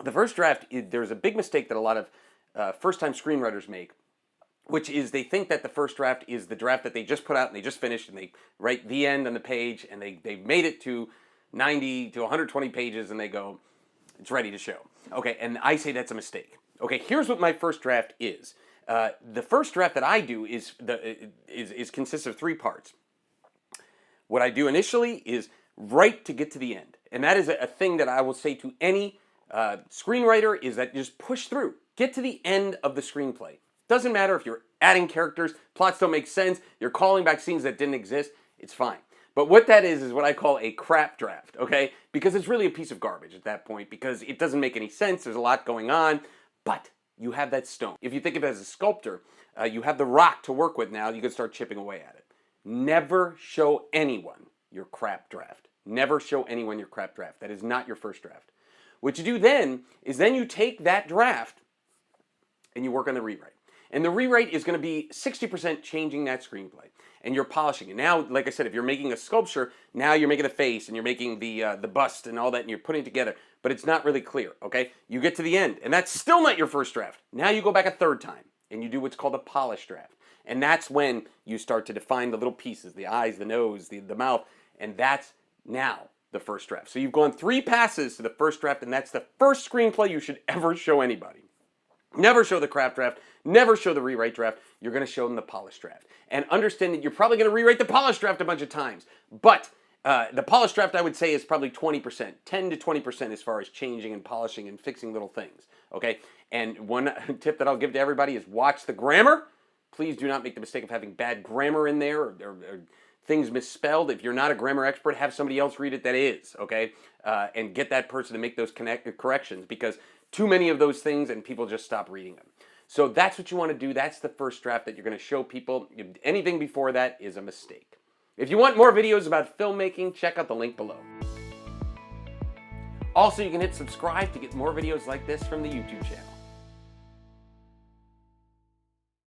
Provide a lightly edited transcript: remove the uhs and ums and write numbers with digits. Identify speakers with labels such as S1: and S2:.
S1: The first draft, there's a big mistake that a lot of first-time screenwriters make, which is they think that the first draft is the draft that they just put out and they just finished and they write the end on the page and they made it to 90 to 120 pages and they go, it's ready to show. Okay, and I say that's a mistake. Okay, here's what my first draft is. The first draft that I do is consists of 3 parts. What I do initially is write to get to the end. And that is a thing that I will say to any screenwriter is that just push through. Get to the end of the screenplay. Doesn't matter if you're adding characters, plots don't make sense, you're calling back scenes that didn't exist, it's fine. But what that is what I call a crap draft, okay? Because it's really a piece of garbage at that point because it doesn't make any sense, there's a lot going on, but you have that stone. If you think of it as a sculptor, you have the rock to work with now, you can start chipping away at it. Never show anyone your crap draft. Never show anyone your crap draft. That is not your first draft. What you do then is you take that draft and you work on the rewrite. And the rewrite is going to be 60% changing that screenplay. And you're polishing it. Now, like I said, if you're making a sculpture, now you're making the face and you're making the bust and all that and you're putting it together. But it's not really clear, okay? You get to the end and that's still not your first draft. Now you go back a third time and you do what's called a polish draft. And that's when you start to define the little pieces, the eyes, the nose, the mouth. And that's now the first draft. So you've gone 3 passes to the first draft and that's the first screenplay you should ever show anybody. Never show the crap draft. Never show the rewrite draft. You're going to show them the polished draft. And understand that you're probably going to rewrite the polished draft a bunch of times. But the polished draft, I would say, is probably 20%. 10 to 20% as far as changing and polishing and fixing little things. Okay? And one tip that I'll give to everybody is watch the grammar. Please do not make the mistake of having bad grammar in there or things misspelled. If you're not a grammar expert, have somebody else read it that is. Okay? And get that person to make those corrections because too many of those things and people just stop reading them. So that's what you want to do. That's the first draft that you're going to show people. Anything before that is a mistake. If you want more videos about filmmaking, check out the link below. Also, you can hit subscribe to get more videos like this from the YouTube channel.